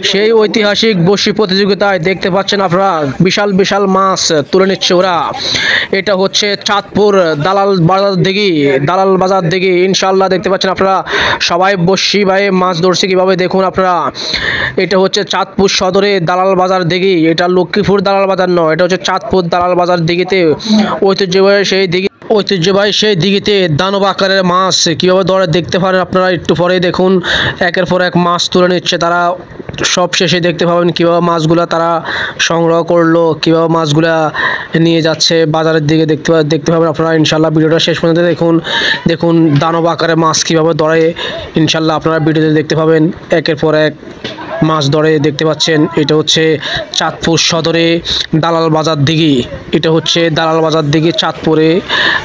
সেই ঐতিহাসিক বড়শি প্রতিযোগিতায় দেখতে পাচ্ছেন আপনারা বিশাল বিশাল মাছ তুলে নিচ্ছে ওরা। এটা হচ্ছে চাঁদপুর দালাল বাজার দিঘি ইনশাল্লাহ দেখতে পাচ্ছেন আপনারা সবাই বড়শি ভাই মাছ ধরছে কিভাবে দেখুন আপনারা। এটা হচ্ছে চাঁদপুর সদরে দালাল বাজার দিঘি, এটা লক্ষ্মীপুর দালাল বাজার নয়, এটা হচ্ছে চাঁদপুর দালাল বাজার দিঘিতে ঐতিহ্যবাহী সেই দিঘিতে দানব আকারের মাছ কীভাবে ধরে দেখতে পারেন আপনারা। একটু পরেই দেখুন একের পর এক মাছ তুলে নিচ্ছে তারা। সব শেষে দেখতে পাবেন কীভাবে মাছগুলা তারা সংগ্রহ করলো, কীভাবে মাছগুলা নিয়ে যাচ্ছে বাজারের দিকে দেখতে পাবেন আপনারা। ইনশাল্লাহ ভিডিওটা শেষ পর্যন্ত দেখুন দানব আকারে মাছ কীভাবে ধরে ইনশাল্লাহ আপনারা ভিডিওতে দেখতে পাবেন। একের পর এক মাছ ধরে দেখতে পাচ্ছেন। এটা হচ্ছে চাঁদপুর সদরে দালাল বাজার দিঘি, এটা হচ্ছে দালাল বাজার দিঘি চাঁদপুরে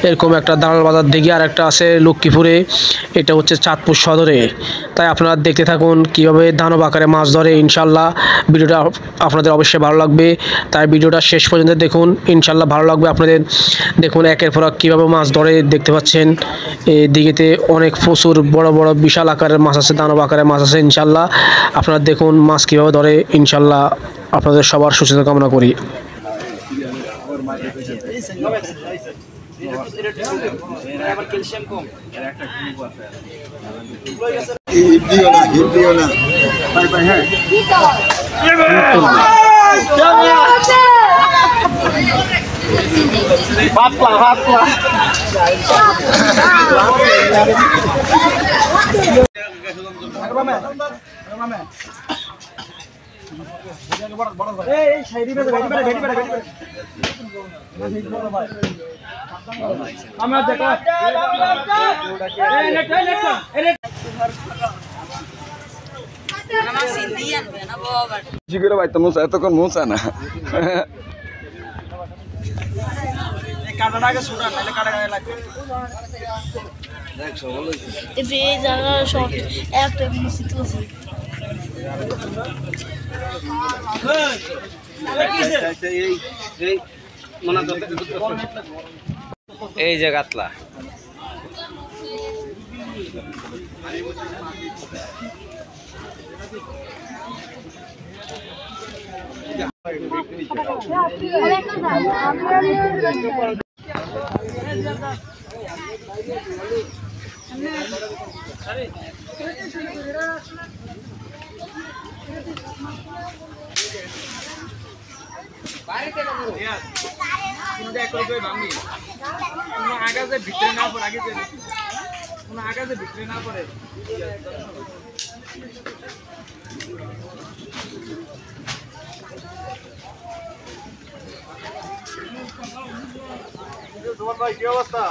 এরকম একটা দালাল বাজার দিঘি, আর একটা আছে লক্ষ্মীপুরে, এটা হচ্ছে চাঁদপুর সদরে। তাই আপনারা দেখতে থাকুন কীভাবে দানব আকারে মাছ ধরে। ইনশাল্লাহ ভিডিওটা আপনাদের অবশ্যই ভালো লাগবে, তাই ভিডিওটা শেষ পর্যন্ত দেখুন ইনশাল্লাহ ভালো লাগবে আপনাদের। দেখুন একের পর এক কীভাবে মাছ ধরে দেখতে পাচ্ছেন। এই দিঘিতে অনেক প্রচুর বড় বড় বিশাল আকারের মাছ আছে, দানব আকারের মাছ আছে। ইনশাল্লাহ আপনারা দেখুন মাছ কীভাবে ধরে। ইনশাল্লাহ আপনাদের সবার সুস্থতা কামনা করি। এতক্ষণ মোছা না এই যে কাতলা কি অবস্থা?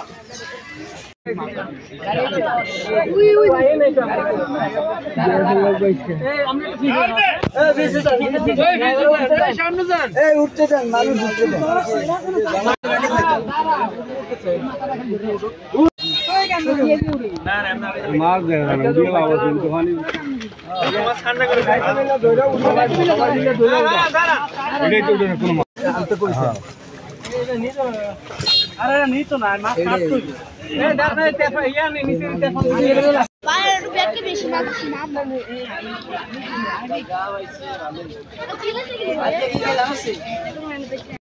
উঠতে চান মানুষ উঠতে চান মাছ